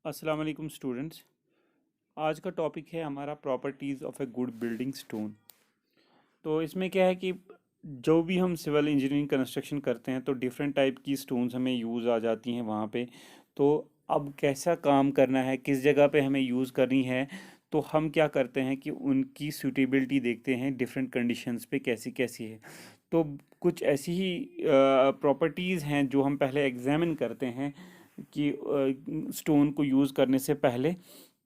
अस्सलाम वालेकुम स्टूडेंट्स। आज का टॉपिक है हमारा properties of a good building stone. तो इसमें क्या है कि जो भी हम सिविल इंजीनियरिंग कंस्ट्रक्शन करते हैं तो डिफरेंट टाइप की स्टोन्स हमें यूज़ आ जाती हैं वहाँ पे। तो अब कैसा काम करना है, किस जगह पे हमें यूज़ करनी है, तो हम क्या करते हैं कि उनकी सूटेबिलिटी देखते हैं डिफरेंट कंडीशंस पे कैसी कैसी है। तो कुछ ऐसी ही प्रॉपर्टीज़ हैं जो हम पहले एग्जामिन करते हैं कि स्टोन को यूज़ करने से पहले।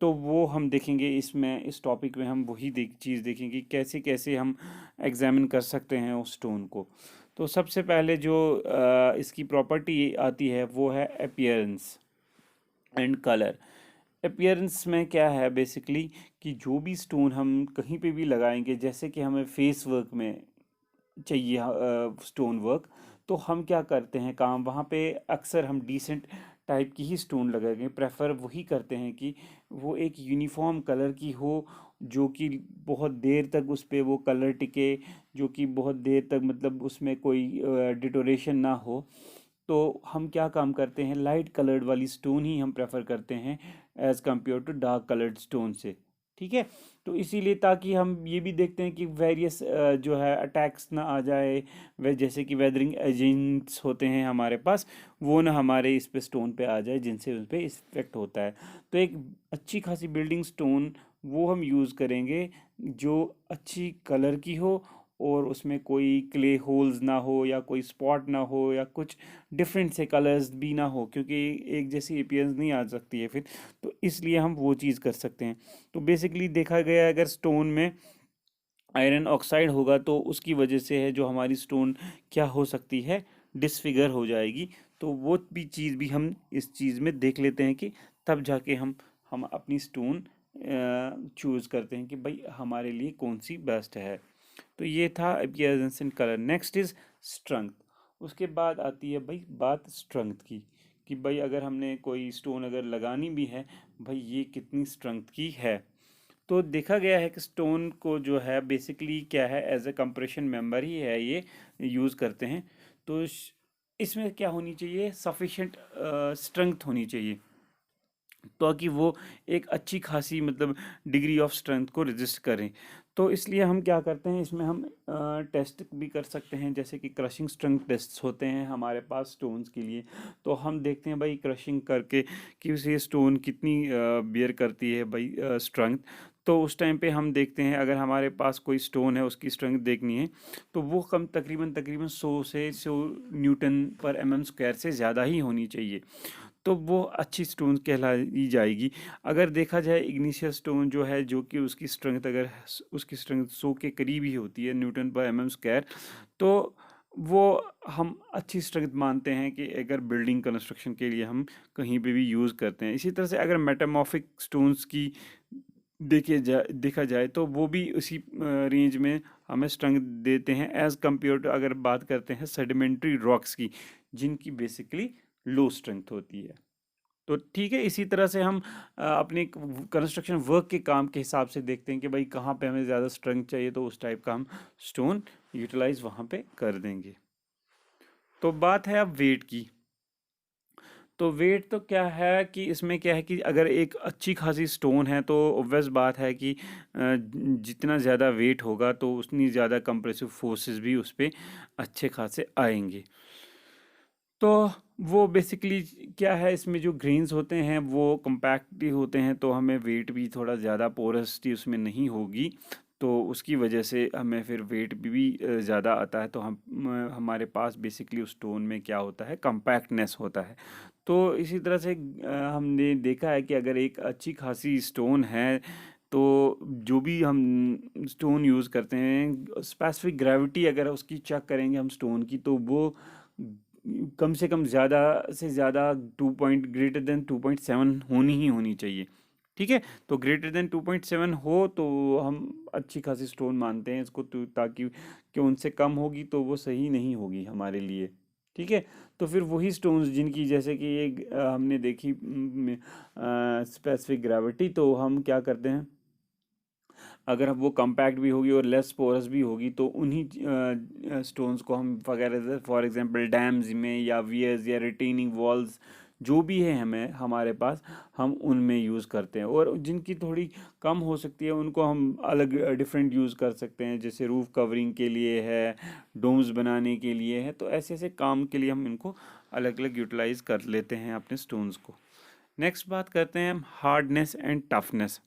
तो वो हम देखेंगे इसमें, इस टॉपिक में हम वही चीज़ देखेंगे कैसे कैसे हम एग्जामिन कर सकते हैं उस स्टोन को। तो सबसे पहले जो इसकी प्रॉपर्टी आती है वो है अपीयरेंस एंड कलर। अपीयरेंस में क्या है बेसिकली कि जो भी स्टोन हम कहीं पे भी लगाएंगे, जैसे कि हमें फेस वर्क में चाहिए स्टोन वर्क, तो हम क्या करते हैं काम वहाँ पे अक्सर हम डिसेंट टाइप की ही स्टोन लगाएंगे। प्रेफर वही करते हैं कि वो एक यूनिफॉर्म कलर की हो, जो कि बहुत देर तक उस पे वो कलर टिके, जो कि बहुत देर तक मतलब उसमें कोई डिटोरेशन ना हो। तो हम क्या काम करते हैं, लाइट कलर्ड वाली स्टोन ही हम प्रेफर करते हैं as compare to dark coloured stone से। ठीक है। तो इसीलिए ताकि हम ये भी देखते हैं कि वेरियस जो है अटैक्स ना आ जाए, वे जैसे कि वेदरिंग एजेंट्स होते हैं हमारे पास, वो ना हमारे इस पे स्टोन पे आ जाए जिनसे उस पे इफेक्ट होता है। तो एक अच्छी खासी बिल्डिंग स्टोन वो हम यूज़ करेंगे जो अच्छी कलर की हो, और उसमें कोई क्ले होल्स ना हो या कोई स्पॉट ना हो या कुछ डिफरेंट से कलर्स भी ना हो, क्योंकि एक जैसी अपीयरेंस नहीं आ सकती है फिर। तो इसलिए हम वो चीज़ कर सकते हैं। तो बेसिकली देखा गया है, अगर स्टोन में आयरन ऑक्साइड होगा तो उसकी वजह से है जो हमारी स्टोन क्या हो सकती है, डिसफिगर हो जाएगी। तो वो भी चीज़ भी हम इस चीज़ में देख लेते हैं कि तब जाके हम अपनी स्टोन चूज़ करते हैं कि भाई हमारे लिए कौन सी बेस्ट है। तो ये था appearance and colour. Next is strength. उसके बाद आती है भाई बात स्ट्रेंथ की, कि भाई अगर हमने कोई स्टोन अगर लगानी भी है, भाई ये कितनी स्ट्रेंथ की है। तो देखा गया है कि स्टोन को जो है बेसिकली क्या है, एज ए कंप्रेशन मेंबर ही है ये, यूज़ करते हैं। तो इसमें क्या होनी चाहिए, सफिशिएंट स्ट्रेंथ होनी चाहिए, ताकि वो एक अच्छी खासी मतलब डिग्री ऑफ स्ट्रेंथ को रजिस्ट करें। तो इसलिए हम क्या करते हैं, इसमें हम टेस्ट भी कर सकते हैं, जैसे कि क्रशिंग स्ट्रेंथ टेस्ट होते हैं हमारे पास स्टोन्स के लिए। तो हम देखते हैं भाई क्रशिंग करके कि उसे स्टोन कितनी बियर करती है भाई स्ट्रेंथ। तो उस टाइम पे हम देखते हैं, अगर हमारे पास कोई स्टोन है उसकी स्ट्रेंथ देखनी है, तो वो कम तकरीबन तकरीबन 100 न्यूटन पर एमएम स्क्वायर से ज़्यादा ही होनी चाहिए। तो वो अच्छी स्टोन कहलाई जाएगी। अगर देखा जाए इग्निशियस स्टोन जो है, जो कि उसकी स्ट्रेंथ अगर उसकी स्ट्रेंथ 100 के करीब ही होती है न्यूटन पर एमएम स्क्वायर, तो वो हम अच्छी स्ट्रेंथ मानते हैं कि अगर बिल्डिंग कंस्ट्रक्शन के लिए हम कहीं पे भी यूज़ करते हैं। इसी तरह से अगर मेटामॉर्फिक स्टोन्स की देखा जाए तो वो भी उसी रेंज में हमें स्ट्रेंथ देते हैं, एज़ कम्पेयर टू अगर बात करते हैं सेडिमेंट्री रॉक्स की, जिनकी बेसिकली लो स्ट्रेंथ होती है। तो ठीक है, इसी तरह से हम अपने कंस्ट्रक्शन वर्क के काम के हिसाब से देखते हैं कि भाई कहाँ पे हमें ज़्यादा स्ट्रेंथ चाहिए, तो उस टाइप का हम स्टोन यूटिलाइज वहाँ पे कर देंगे। तो बात है अब वेट की। तो वेट तो क्या है कि इसमें क्या है कि अगर एक अच्छी खासी स्टोन है तो ऑब्वियस बात है कि जितना ज़्यादा वेट होगा तो उतनी ज़्यादा कंप्रेसिव फोर्सेस भी उस पर अच्छे खासे आएंगे। तो वो बेसिकली क्या है, इसमें जो ग्रेन्स होते हैं वो कम्पैक्ट भी होते हैं, तो हमें वेट भी थोड़ा ज़्यादा पोरसिटी उसमें नहीं होगी। तो उसकी वजह से हमें फिर वेट भी ज़्यादा आता है। तो हमारे पास बेसिकली उस स्टोन में क्या होता है, कम्पैक्टनेस होता है। तो इसी तरह से हमने देखा है कि अगर एक अच्छी खासी स्टोन है, तो जो भी हम स्टोन यूज़ करते हैं, स्पेसिफिक ग्रेविटी अगर उसकी चेक करेंगे हम स्टोन की, तो वो कम से कम ज़्यादा से ज़्यादा 2.7 होनी ही होनी चाहिए। ठीक है। तो ग्रेटर देन 2.7 हो तो हम अच्छी खासी स्टोन मानते हैं इसको, तो ताकि कि उनसे कम होगी तो वो सही नहीं होगी हमारे लिए। ठीक है। तो फिर वही स्टोन्स जिनकी जैसे कि ये हमने देखी स्पेसिफिक ग्रेविटी, तो हम क्या करते हैं, अगर वो कम्पैक्ट भी होगी और लेस पोरस भी होगी, तो उन्हीं स्टोन्स को हम वगैरह फॉर एग्जांपल डैम्स में या वियर्स या रिटेनिंग वॉल्स जो भी है हमें हमारे पास, हम उनमें यूज़ करते हैं। और जिनकी थोड़ी कम हो सकती है उनको हम अलग डिफरेंट यूज़ कर सकते हैं, जैसे रूफ कवरिंग के लिए है, डोम्स बनाने के लिए है। तो ऐसे ऐसे काम के लिए हम इनको अलग अलग यूटिलाइज कर लेते हैं अपने स्टोन्स को। नेक्स्ट बात करते हैं हम हार्डनेस एंड टफनेस।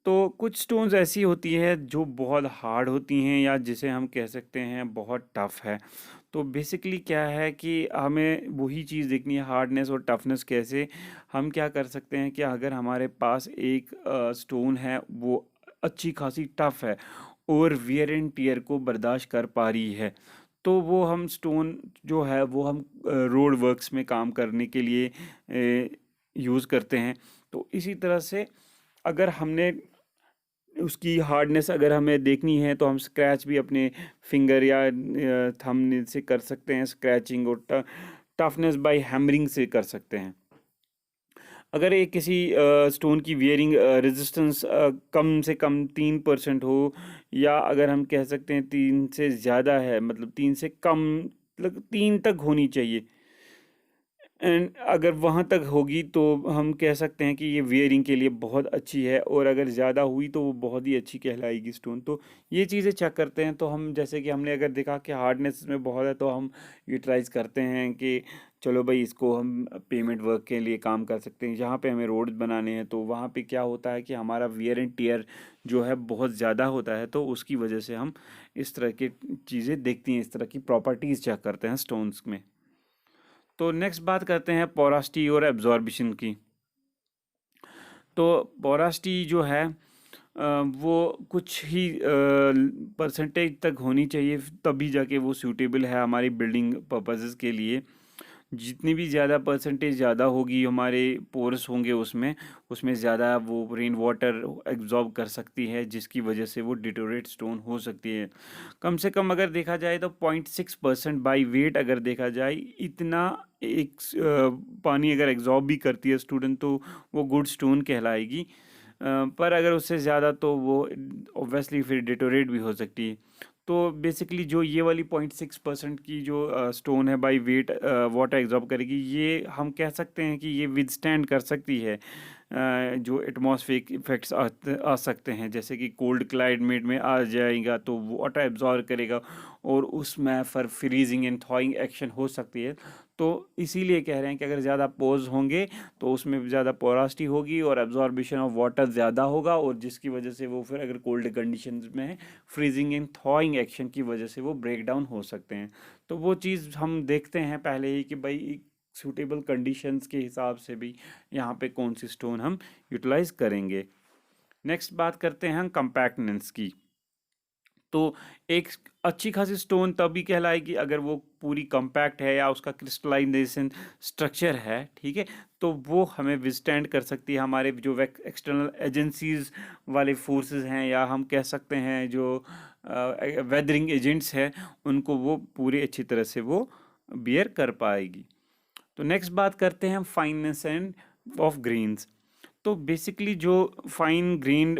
तो कुछ स्टोन्स ऐसी होती है जो बहुत हार्ड होती हैं, या जिसे हम कह सकते हैं बहुत टफ है। तो बेसिकली क्या है कि हमें वही चीज़ देखनी है, हार्डनेस और टफनेस कैसे। हम क्या कर सकते हैं कि अगर हमारे पास एक स्टोन है वो अच्छी खासी टफ है और वियर एंड टियर को बर्दाश्त कर पा रही है, तो वो हम स्टोन जो है वो हम रोड वर्क्स में काम करने के लिए यूज़ करते हैं। तो इसी तरह से अगर हमने उसकी हार्डनेस अगर हमें देखनी है, तो हम स्क्रैच भी अपने फिंगर या थंब से कर सकते हैं स्क्रैचिंग, और टफनेस बाय हैमरिंग से कर सकते हैं। अगर एक किसी स्टोन की वियरिंग रेजिस्टेंस कम से कम 3% हो, या अगर हम कह सकते हैं 3 से ज़्यादा है, मतलब 3 से कम, मतलब 3 तक होनी चाहिए, एंड अगर वहाँ तक होगी तो हम कह सकते हैं कि ये वियरिंग के लिए बहुत अच्छी है, और अगर ज़्यादा हुई तो वो बहुत ही अच्छी कहलाएगी स्टोन। तो ये चीज़ें चेक करते हैं। तो हम जैसे कि हमने अगर देखा कि हार्डनेस में बहुत है, तो हम यूटिलाइज करते हैं कि चलो भाई इसको हम पेमेंट वर्क के लिए काम कर सकते हैं। जहाँ पे हमें रोड बनाने हैं तो वहाँ पे क्या होता है कि हमारा वियर एंड टियर जो है बहुत ज़्यादा होता है, तो उसकी वजह से हम इस तरह की चीज़ें देखती हैं, इस तरह की प्रॉपर्टीज़ चेक करते हैं स्टोन्स में। तो नेक्स्ट बात करते हैं पोरासिटी और एब्जॉर्बिशन की। तो पोरासिटी जो है वो कुछ ही परसेंटेज तक होनी चाहिए, तभी जाके वो सूटेबल है हमारी बिल्डिंग पर्पसेस के लिए। जितनी भी ज़्यादा परसेंटेज ज़्यादा होगी, हमारे पोर्स होंगे उसमें उसमें ज़्यादा वो रेन वाटर एब्जॉर्ब कर सकती है, जिसकी वजह से वो डिटोरेट स्टोन हो सकती है। कम से कम अगर देखा जाए तो 0.6% बाई वेट अगर देखा जाए, इतना एक पानी अगर एब्जॉर्ब भी करती है स्टूडेंट, तो वो गुड स्टोन कहलाएगी। पर अगर उससे ज़्यादा तो वो ऑब्वियसली फिर डिटोरेट भी हो सकती है। तो बेसिकली जो ये वाली 0.6% की जो स्टोन है बाई वेट वाटर एब्जॉर्ब करेगी, ये हम कह सकते हैं कि ये विदस्टैंड कर सकती है जो एटमॉस्फेरिक इफेक्ट्स आ सकते हैं, जैसे कि कोल्ड क्लाइमेट में आ जाएगा तो वाटर एब्जॉर्ब करेगा, और उसमें फिर फ्रीजिंग एंड थॉइंग एक्शन हो सकती है। तो इसीलिए कह रहे हैं कि अगर ज़्यादा पोर्स होंगे तो उसमें ज़्यादा पोरासिटी होगी और एब्जॉर्बिशन ऑफ वाटर ज़्यादा होगा, और जिसकी वजह से वो फिर अगर कोल्ड कंडीशंस में है, फ्रीजिंग एंड थॉइंग एक्शन की वजह से वो ब्रेक डाउन हो सकते हैं। तो वो चीज़ हम देखते हैं पहले ही कि भाई सूटेबल कंडीशंस के हिसाब से भी यहाँ पे कौन सी स्टोन हम यूटिलाइज करेंगे। नेक्स्ट बात करते हैं हम कंपैक्टनेस की। तो एक अच्छी खासी स्टोन तभी कहलाएगी अगर वो पूरी कंपैक्ट है, या उसका क्रिस्टलाइजेशन स्ट्रक्चर है, ठीक है, तो वो हमें विस्टैंड कर सकती है हमारे जो एक्सटर्नल एजेंसीज वाले फोर्सेस हैं, या हम कह सकते हैं जो वेदरिंग एजेंट्स हैं, उनको वो पूरी अच्छी तरह से वो बियर कर पाएगी। तो नेक्स्ट बात करते हैं हम फाइननेस एंड ऑफ ग्रेन्स। तो बेसिकली जो फाइन ग्रेन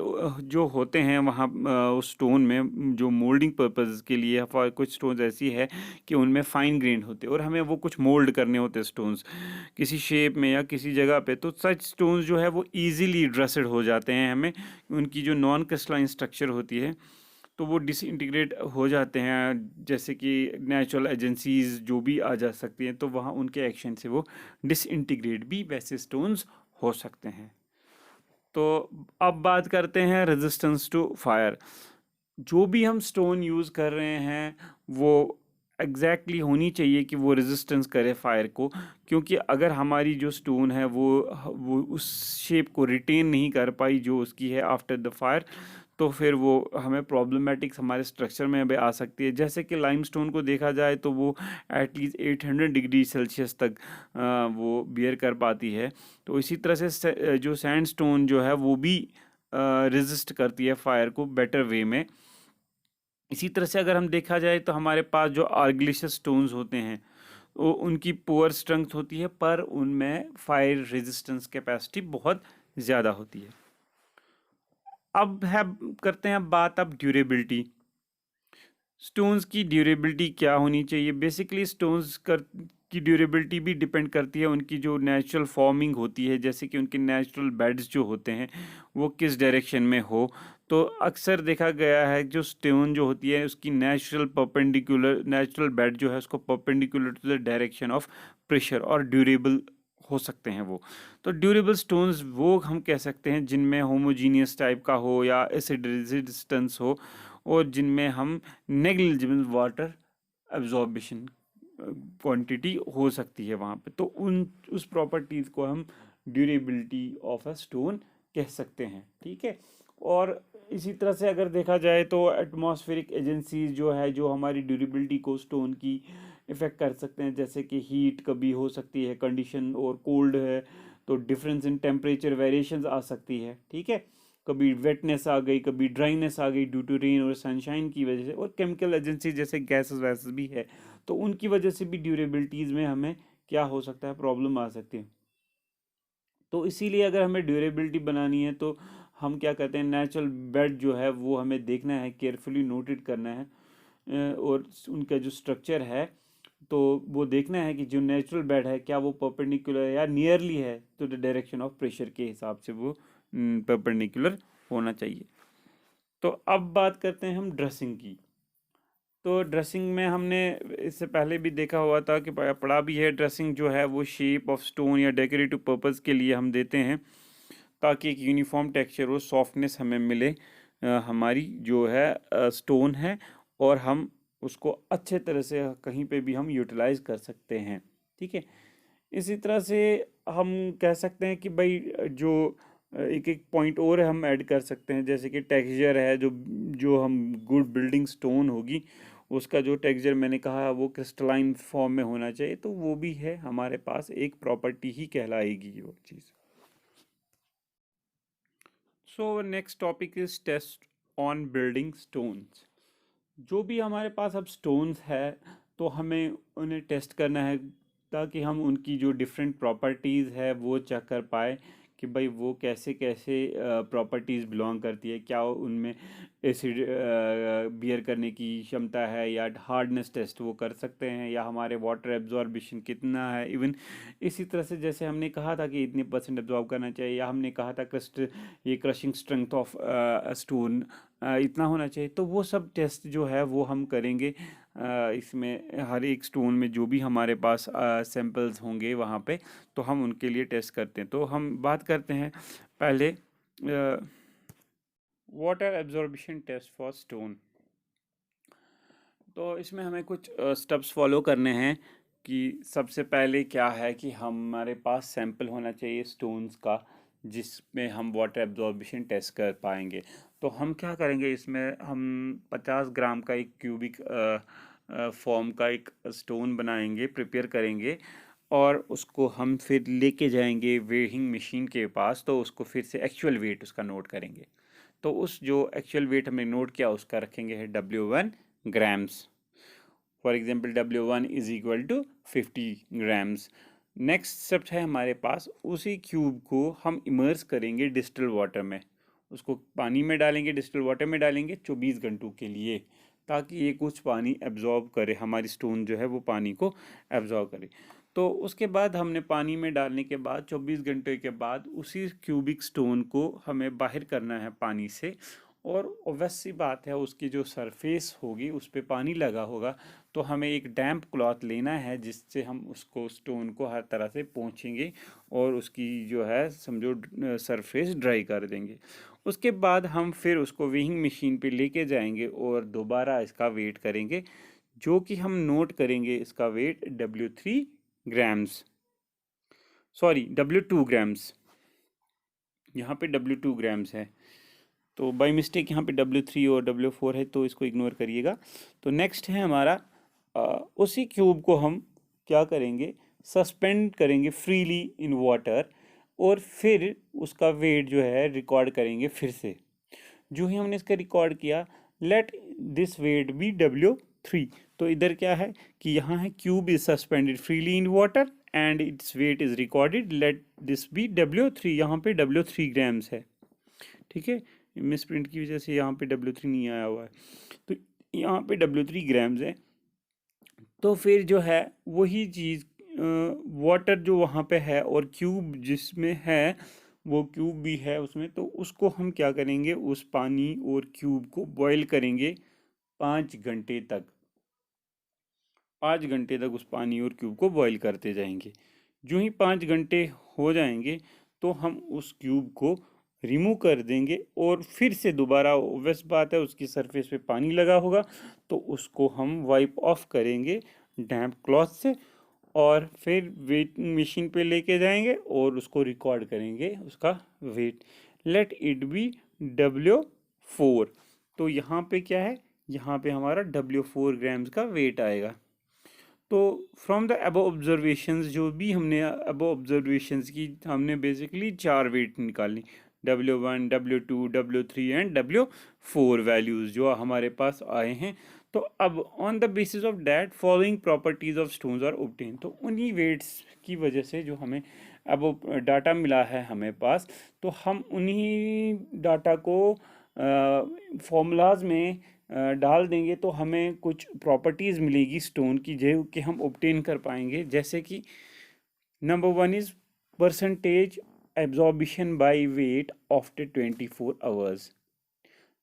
जो होते हैं वहाँ उस स्टोन में जो मोल्डिंग पर्पस के लिए, कुछ स्टोन्स ऐसी है कि उनमें फाइन ग्रेन होते हैं और हमें वो कुछ मोल्ड करने होते हैं स्टोन्स किसी शेप में या किसी जगह पे। तो सच स्टोन्स जो है वो इजीली ड्रेसड हो जाते हैं, हमें उनकी जो नॉन क्रिस्टलाइन स्ट्रक्चर होती है तो वो डिसइंटीग्रेट हो जाते हैं, जैसे कि नेचुरल एजेंसीज जो भी आ जा सकती हैं, तो वहाँ उनके एक्शन से वो डिसइंटीग्रेट भी वैसे स्टोन्स हो सकते हैं। तो अब बात करते हैं रेजिस्टेंस टू फायर। जो भी हम स्टोन यूज़ कर रहे हैं वो एग्जैक्टली होनी चाहिए कि वो रेजिस्टेंस करे फायर को, क्योंकि अगर हमारी जो स्टोन है वो उस शेप को रिटेन नहीं कर पाई जो उसकी है आफ्टर द फायर, तो फिर वो हमें प्रॉब्लमेटिक्स हमारे स्ट्रक्चर में भी आ सकती है। जैसे कि लाइमस्टोन को देखा जाए तो वो एटलीस्ट 800 डिग्री सेल्सियस तक वो बियर कर पाती है। तो इसी तरह से जो सैंडस्टोन जो है वो भी रेजिस्ट करती है फायर को बेटर वे में। इसी तरह से अगर हम देखा जाए तो हमारे पास जो आर्गिलिशियस स्टोन्स होते हैं वो उनकी पुअर स्ट्रेंथ होती है, पर उनमें फायर रेजिस्टेंस कैपेसिटी बहुत ज़्यादा होती है। अब है करते हैं बात अब ड्यूरेबिलिटी। स्टोन्स की ड्यूरेबिलिटी क्या होनी चाहिए। बेसिकली स्टोन्स की ड्यूरेबिलिटी भी डिपेंड करती है उनकी जो नेचुरल फॉर्मिंग होती है, जैसे कि उनके नेचुरल बेड्स जो होते हैं वो किस डायरेक्शन में हो। तो अक्सर देखा गया है जो स्टोन जो होती है उसकी नेचुरल बेड जो है उसको perpendicular to the direction of pressure और ड्यूरेबल हो सकते हैं वो। तो ड्यूरेबल स्टोन्स वो हम कह सकते हैं जिनमें होमोजीनियस टाइप का हो या एसिड रेजिस्टेंस हो, और जिनमें हम नेग्लिजिबल वाटर एब्जॉर्बिशन क्वांटिटी हो सकती है वहाँ पे। तो उस प्रॉपर्टीज़ को हम ड्यूरेबिलिटी ऑफ अ स्टोन कह सकते हैं, ठीक है। और इसी तरह से अगर देखा जाए तो एटमॉस्फेरिक एजेंसीज जो है जो हमारी ड्यूरेबिलिटी को स्टोन की इफ़ेक्ट कर सकते हैं, जैसे कि हीट कभी हो सकती है कंडीशन, और कोल्ड है तो डिफरेंस इन टेम्परेचर वेरिएशंस आ सकती है, ठीक है। कभी वेटनेस आ गई, कभी ड्राइनेस आ गई ड्यू टू रेन और सनशाइन की वजह से, और केमिकल एजेंसी जैसे गैसेस वैसेस भी है, तो उनकी वजह से भी ड्यूरेबिलिटीज़ में हमें क्या हो सकता है, प्रॉब्लम आ सकती है। तो इसीलिए अगर हमें ड्यूरेबिलिटी बनानी है तो हम क्या करते हैं, नेचुरल बेड जो है वो हमें देखना है, केयरफुली नोटेड करना है, और उनका जो स्ट्रक्चर है तो वो देखना है कि जो नेचुरल बेड है क्या वो परपेंडिकुलर या नियरली है तो द डायरेक्शन ऑफ प्रेशर के हिसाब से वो परपेंडिकुलर होना चाहिए। तो अब बात करते हैं हम ड्रेसिंग की। तो ड्रेसिंग में हमने इससे पहले भी देखा हुआ था कि पढ़ा भी है, ड्रेसिंग जो है वो शेप ऑफ स्टोन या डेकोरेटिव पर्पस के लिए हम देते हैं ताकि एक यूनिफॉर्म टेक्सचर और सॉफ्टनेस हमें मिले हमारी जो है स्टोन है, और हम उसको अच्छे तरह से कहीं पे भी हम यूटिलाइज कर सकते हैं, ठीक है। इसी तरह से हम कह सकते हैं कि भाई जो एक एक पॉइंट और हम ऐड कर सकते हैं, जैसे कि टेक्सचर है, जो जो हम गुड बिल्डिंग स्टोन होगी उसका जो टेक्सचर मैंने कहा वो क्रिस्टलाइन फॉर्म में होना चाहिए, तो वो भी है हमारे पास एक प्रॉपर्टी ही कहलाएगी वो चीज़। So next topic is test on building stones. जो भी हमारे पास अब स्टोन्स है तो हमें उन्हें टेस्ट करना है ताकि हम उनकी जो डिफरेंट प्रॉपर्टीज़ है वो चेक कर पाए कि भाई वो कैसे कैसे प्रॉपर्टीज़ बिलोंग करती है, क्या उनमें एसिड बियर करने की क्षमता है, या हार्डनेस टेस्ट वो कर सकते हैं, या हमारे वाटर एब्जॉर्बिशन कितना है। इवन इसी तरह से जैसे हमने कहा था कि इतने परसेंट एब्जॉर्ब करना चाहिए, या हमने कहा था ये क्रशिंग स्ट्रेंथ ऑफ स्टोन इतना होना चाहिए, तो वो सब टेस्ट जो है वो हम करेंगे इसमें हर एक स्टोन में जो भी हमारे पास सैंपल्स होंगे वहाँ पे, तो हम उनके लिए टेस्ट करते हैं। तो हम बात करते हैं पहले वाटर एब्जॉर्बिशन टेस्ट फॉर स्टोन। तो इसमें हमें कुछ स्टेप्स फॉलो करने हैं कि सबसे पहले क्या है कि हमारे पास सैंपल होना चाहिए स्टोन्स का जिसमें हम वाटर एब्जॉर्बिशन टेस्ट कर पाएंगे। तो हम क्या करेंगे, इसमें हम 50 ग्राम का एक क्यूबिक फॉर्म का एक स्टोन बनाएंगे, प्रिपेयर करेंगे, और उसको हम फिर लेके जाएंगे वेइंग मशीन के पास, तो उसको फिर से एक्चुअल वेट उसका नोट करेंगे। तो उस जो एक्चुअल वेट हमने नोट किया उसका रखेंगे है W1 grams. For example W1 is equal to 50 grams. Next step है हमारे पास, उसी क्यूब को हम इमर्स करेंगे डिस्टिल वाटर में, उसको पानी में डालेंगे, डिस्टिल वाटर में डालेंगे 24 घंटों के लिए, ताकि ये कुछ पानी एब्जॉर्ब करे, हमारी स्टोन जो है वो पानी को एब्जॉर्ब करे। तो उसके बाद हमने पानी में डालने के बाद 24 घंटे के बाद उसी क्यूबिक स्टोन को हमें बाहर करना है पानी से, और ऑब्वियस सी बात है उसकी जो सरफेस होगी उस पर पानी लगा होगा, तो हमें एक डैम्प क्लॉथ लेना है जिससे हम उसको स्टोन को हर तरह से पोंछेंगे और उसकी जो है समझो सरफेस ड्राई कर देंगे। उसके बाद हम फिर उसको वेइंग मशीन पे लेके जाएंगे और दोबारा इसका वेट करेंगे, जो कि हम नोट करेंगे इसका wait W3 grams, sorry W2 grams, यहाँ पे W2 ग्राम्स है, तो बाई मिस्टेक यहाँ पे W3 और W4 है तो इसको इग्नोर करिएगा। तो नेक्स्ट है हमारा उसी क्यूब को हम क्या करेंगे, सस्पेंड करेंगे फ्रीली इन वाटर, और फिर उसका वेट जो है रिकॉर्ड करेंगे फिर से। जो ही हमने इसका रिकॉर्ड किया, let this wait B W3। तो इधर क्या है कि यहाँ है cube is suspended freely in water and its weight is recorded, let this be W3। यहाँ पे W3 ग्राम्स है, ठीक है। मिस प्रिंट की वजह से यहाँ पे W3 नहीं आया हुआ है, तो यहाँ पे W3 ग्राम्स है। तो फिर जो है वही चीज़ वाटर जो वहाँ पे है और क्यूब जिसमें है वो क्यूब भी है उसमें, तो उसको हम क्या करेंगे, उस पानी और क्यूब को बॉईल करेंगे 5 घंटे तक। 5 घंटे तक उस पानी और क्यूब को बॉईल करते जाएंगे। जो ही 5 घंटे हो जाएंगे तो हम उस क्यूब को रिमूव कर देंगे और फिर से दोबारा, ऑब्वियस बात है उसकी सरफेस पे पानी लगा होगा, तो उसको हम वाइप ऑफ करेंगे डैम्प क्लॉथ से और फिर वेट मशीन पे लेके जाएंगे और उसको रिकॉर्ड करेंगे उसका wait. Let it be W4। तो यहाँ पे क्या है, यहाँ पे हमारा W4 ग्राम्स का वेट आएगा। तो फ्रॉम द अबव ऑब्जर्वेशंस, जो भी हमने अबव ऑब्जर्वेशंस की, हमने बेसिकली 4 वेट निकालनी, W1, W2, W3 and W4 values जो हमारे पास आए हैं। तो अब on the basis of that following properties of stones are obtain. तो उन्हीं वेट्स की वजह से जो हमें अब डाटा मिला है हमें पास, तो हम उन्हीं डाटा को फॉर्मूलाज में डाल देंगे तो हमें कुछ प्रॉपर्टीज़ मिलेगी स्टोन की जो कि हम ऑब्टेन कर पाएंगे। जैसे कि number 1 is percentage absorption by weight after 24 hours.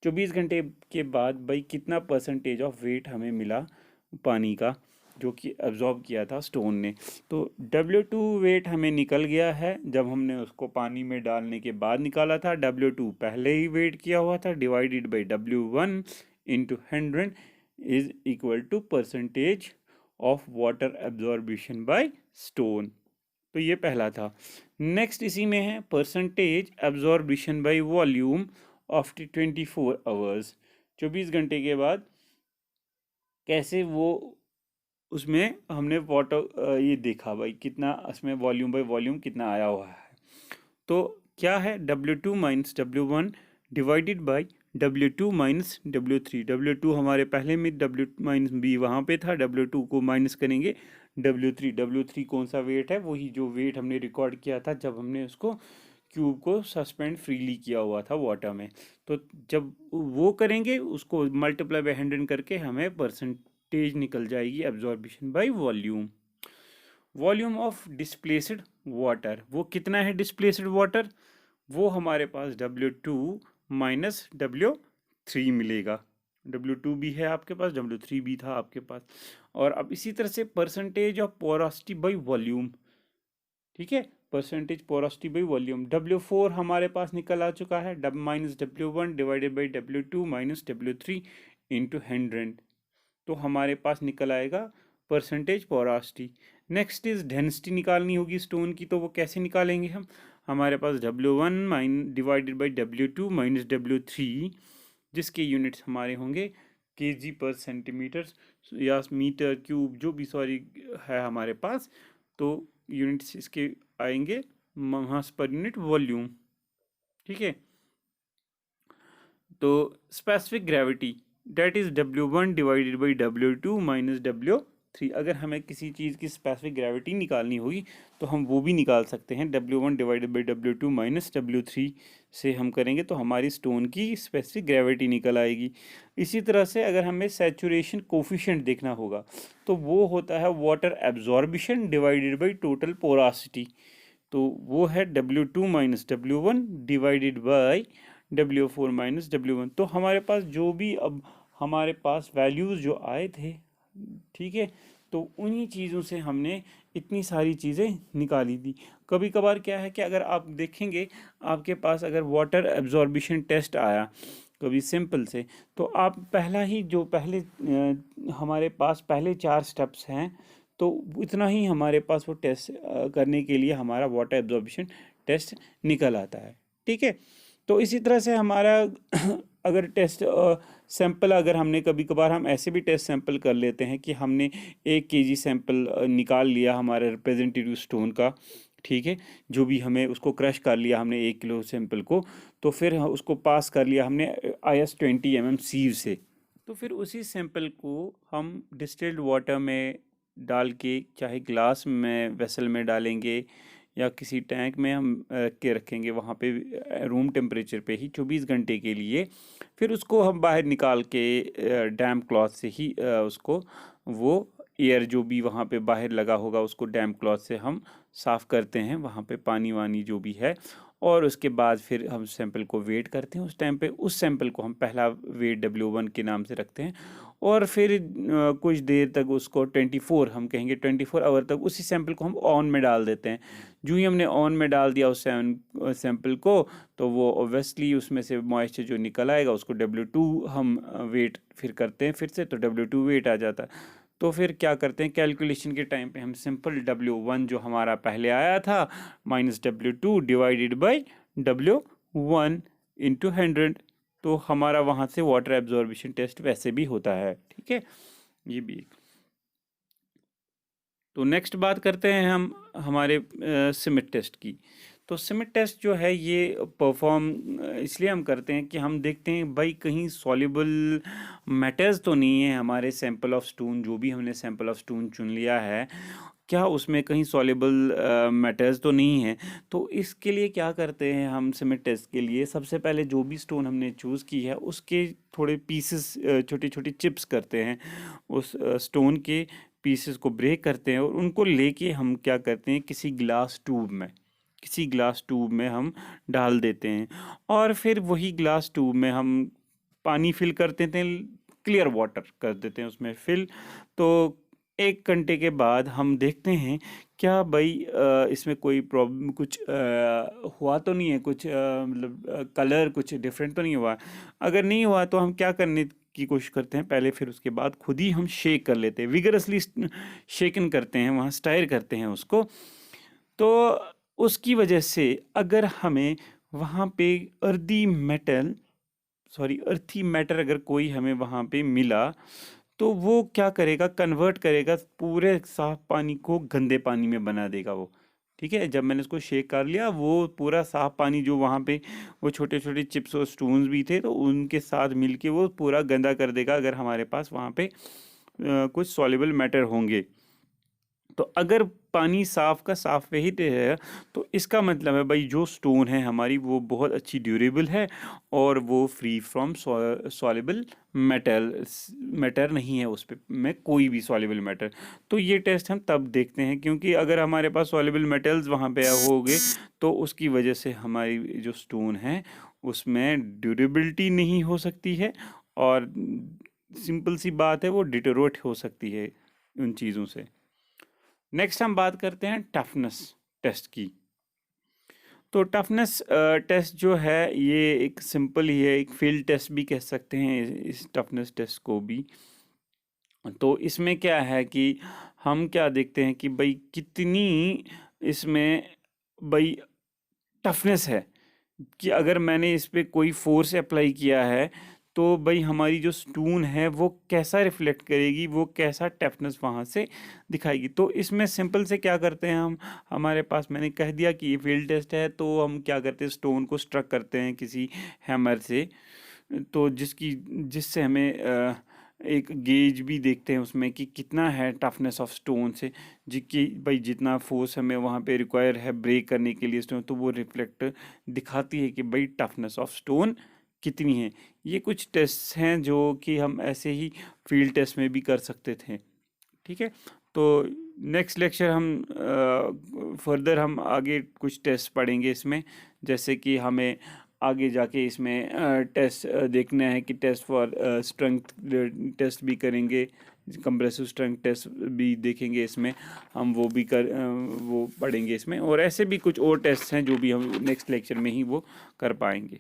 24 घंटे के बाद भाई कितना परसेंटेज ऑफ वेट हमें मिला पानी का जो कि एब्जॉर्ब किया था स्टोन ने। तो W2 वेट हमें निकल गया है जब हमने उसको पानी में डालने के बाद निकाला था। W2 पहले ही वेट किया हुआ था, divided by W1 into 100 is equal to percentage of water absorption by stone. तो ये पहला था। नेक्स्ट इसी में है percentage absorption by volume after 24 hours. 24 घंटे के बाद कैसे वो उसमें हमने वाटर ये देखा भाई कितना उसमें वॉल्यूम बाय वॉल्यूम कितना आया हुआ है। तो क्या है, W2 minus W1 divided by W2 minus W3। W2 हमारे पहले में, W माइनस B वहाँ पे था, W2 को माइनस करेंगे W3। W3 कौन सा वेट है, वही जो वेट हमने रिकॉर्ड किया था जब हमने उसको क्यूब को सस्पेंड फ्रीली किया हुआ था वाटर में। तो जब वो करेंगे उसको मल्टीप्लाई बाय 100 करके हमें परसेंटेज निकल जाएगी absorption by volume. Volume of displaced water, वो कितना है डिस्प्लेस्ड वाटर, वो हमारे पास W2 माइनस W3 मिलेगा। W2 भी है आपके पास, W3 भी था आपके पास। और अब इसी तरह से percentage of porosity by volume, ठीक है, percentage porosity by volume. W4 हमारे पास निकल आ चुका है, minus W1 divided by W2 minus W3 into 100। तो हमारे पास निकल आएगा percentage porosity. Next is density निकालनी होगी स्टोन की, तो वो कैसे निकालेंगे हम, हमारे पास W1 divided by W2 minus W3, जिसके यूनिट्स हमारे होंगे kg पर सेंटीमीटर या मीटर क्यूब जो भी सॉरी है हमारे पास। तो यूनिट्स इसके आएंगे मास पर यूनिट वॉल्यूम, ठीक है। तो specific gravity that is W1 divided by W2 minus W3। अगर हमें किसी चीज़ की स्पेसिफिक ग्रेविटी निकालनी होगी तो हम वो भी निकाल सकते हैं, W1 divided by W2 minus W3 से हम करेंगे तो हमारी स्टोन की स्पेसिफिक ग्रेविटी निकल आएगी। इसी तरह से अगर हमें सैचुरेशन कोफिशिएंट देखना होगा तो वो होता है water absorption divided by total porosity. तो वो है W2 minus W1 divided by W4 minus W1। तो हमारे पास जो भी अब हमारे पास वैल्यूज़ जो आए थे, ठीक है, तो उन्हीं चीज़ों से हमने इतनी सारी चीज़ें निकाली थी। कभी कभार क्या है कि अगर आप देखेंगे आपके पास अगर वाटर एब्जॉर्बिशन टेस्ट आया कभी सिंपल से, तो आप पहला ही जो पहले हमारे पास पहले 4 स्टेप्स हैं, तो इतना ही हमारे पास वो टेस्ट करने के लिए हमारा वाटर एब्जॉर्बिशन टेस्ट निकल आता है, ठीक है। तो इसी तरह से हमारा अगर टेस्ट सैंपल, अगर हमने कभी कभार हम ऐसे भी टेस्ट सैंपल कर लेते हैं कि हमने 1 kg सैंपल निकाल लिया हमारे रिप्रेजेंटेटिव स्टोन का, ठीक है, जो भी हमें उसको क्रश कर लिया हमने 1 किलो सैंपल को, तो फिर उसको पास कर लिया हमने IS 20 mm सीव से। तो फिर उसी सैंपल को हम डिस्टिल्ड वाटर में डाल के, चाहे ग्लास में वेसल में डालेंगे या किसी टैंक में हम के रखेंगे वहाँ पे रूम टेम्परेचर पे ही 24 घंटे के लिए। फिर उसको हम बाहर निकाल के डैम्प क्लॉथ से ही उसको वो एयर जो भी वहाँ पे बाहर लगा होगा उसको डैम्प क्लॉथ से हम साफ़ करते हैं, वहाँ पे पानी वानी जो भी है। और उसके बाद फिर हम सैंपल को वेट करते हैं। उस टाइम पे उस सैंपल को हम पहला वेट W1 के नाम से रखते हैं और फिर कुछ देर तक उसको 24 हम कहेंगे 24 आवर तक उसी सैंपल को हम ऑन में डाल देते हैं। जो ही हमने ऑन में डाल दिया उस सैंपल को, तो वो ओब्वियसली उसमें से मॉइस्चर जो निकल आएगा उसको W2 हम वेट फिर करते हैं फिर से, तो W2 वेट आ जाता है। तो फिर क्या करते हैं कैलकुलेशन के टाइम पे हम सिंपल W1 जो हमारा पहले आया था minus W2 divided by W1 into 100, तो हमारा वहाँ से वाटर एब्जॉर्बिशन टेस्ट वैसे भी होता है। ठीक है, ये भी एक। तो नेक्स्ट बात करते हैं हम हमारे सिमिट टेस्ट की। तो सिमिट टेस्ट जो है ये परफॉर्म इसलिए हम करते हैं कि हम देखते हैं भाई कहीं सॉल्युबल मैटर्स तो नहीं है हमारे सैंपल ऑफ स्टोन, जो भी हमने सैंपल ऑफ स्टोन चुन लिया है क्या उसमें कहीं सॉल्युबल मैटर्स तो नहीं है। तो इसके लिए क्या करते हैं हम सिमिट टेस्ट के लिए, सबसे पहले जो भी स्टोन हमने चूज़ की है उसके थोड़े पीसेस छोटी छोटी चिप्स करते हैं, उस स्टोन के पीसेस को ब्रेक करते हैं और उनको लेके हम क्या करते हैं किसी ग्लास ट्यूब में हम डाल देते हैं और फिर वही ग्लास ट्यूब में हम पानी फिल कर देते हैं, क्लियर वाटर कर देते हैं उसमें फिल। तो 1 घंटे के बाद हम देखते हैं क्या भाई इसमें कोई प्रॉब्लम कुछ हुआ तो नहीं है, कुछ मतलब कलर कुछ डिफरेंट तो नहीं हुआ। अगर नहीं हुआ तो हम क्या करने की कोशिश करते हैं, पहले फिर उसके बाद खुद ही हम शेक कर लेते हैं, विगरसली शेकन करते हैं, वहाँ स्टायर करते हैं उसको। तो उसकी वजह से अगर हमें वहाँ पे अर्थी मैटर अगर कोई हमें वहाँ पे मिला तो वो क्या करेगा, कन्वर्ट करेगा पूरे साफ पानी को गंदे पानी में बना देगा वो। ठीक है, जब मैंने उसको शेक कर लिया वो पूरा साफ पानी जो वहाँ पे वो छोटे छोटे चिप्स और स्टोन्स भी थे तो उनके साथ मिलके वो पूरा गंदा कर देगा अगर हमारे पास वहाँ पे कुछ सॉल्युबल मैटर होंगे। तो अगर पानी साफ का साफ वही है तो इसका मतलब है भाई जो स्टोन है हमारी वो बहुत अच्छी ड्यूरेबल है और वो फ्री फ्रॉम सॉल्युबल मैटर नहीं है उस पे में कोई भी सॉल्युबल मैटर। तो ये टेस्ट हम तब देखते हैं क्योंकि अगर हमारे पास सॉल्युबल मेटल्स वहाँ पे होंगे तो उसकी वजह से हमारी जो स्टोन है उसमें ड्यूरेबिलिटी नहीं हो सकती है और सिंपल सी बात है वो डिटोरेट हो सकती है उन चीज़ों से। नेक्स्ट हम बात करते हैं टफनेस टेस्ट की। तो टफनेस टेस्ट जो है ये एक सिंपल ही है, एक फील्ड टेस्ट भी कह सकते हैं इस टफनेस टेस्ट को भी। तो इसमें क्या है कि हम क्या देखते हैं कि भाई कितनी इसमें भाई टफनेस है, कि अगर मैंने इस पे कोई फोर्स अप्लाई किया है तो भाई हमारी जो स्टोन है वो कैसा रिफ्लेक्ट करेगी, वो कैसा टफनेस वहाँ से दिखाएगी। तो इसमें सिंपल से क्या करते हैं हम, हमारे पास मैंने कह दिया कि ये फील्ड टेस्ट है तो हम क्या करते हैं स्टोन को स्ट्रक करते हैं किसी हैमर से, तो जिससे हमें एक गेज भी देखते हैं उसमें कि कितना है टफनेस ऑफ स्टोन से, कि भाई जितना फोर्स हमें वहाँ पे रिक्वायर है ब्रेक करने के लिए स्टोन तो वो रिफ्लेक्ट दिखाती है कि भाई टफनेस ऑफ स्टोन कितनी है। ये कुछ टेस्ट हैं जो कि हम ऐसे ही फील्ड टेस्ट में भी कर सकते थे। ठीक है, तो नेक्स्ट लेक्चर हम फर्दर हम आगे कुछ टेस्ट पढ़ेंगे इसमें, जैसे कि हमें आगे जाके इसमें टेस्ट देखना है कि टेस्ट फॉर स्ट्रेंथ टेस्ट भी करेंगे, कंप्रेसिव स्ट्रेंथ टेस्ट भी देखेंगे इसमें हम, वो पढ़ेंगे इसमें, और ऐसे भी कुछ और टेस्ट हैं जो भी हम नेक्स्ट लेक्चर में ही वो कर पाएंगे।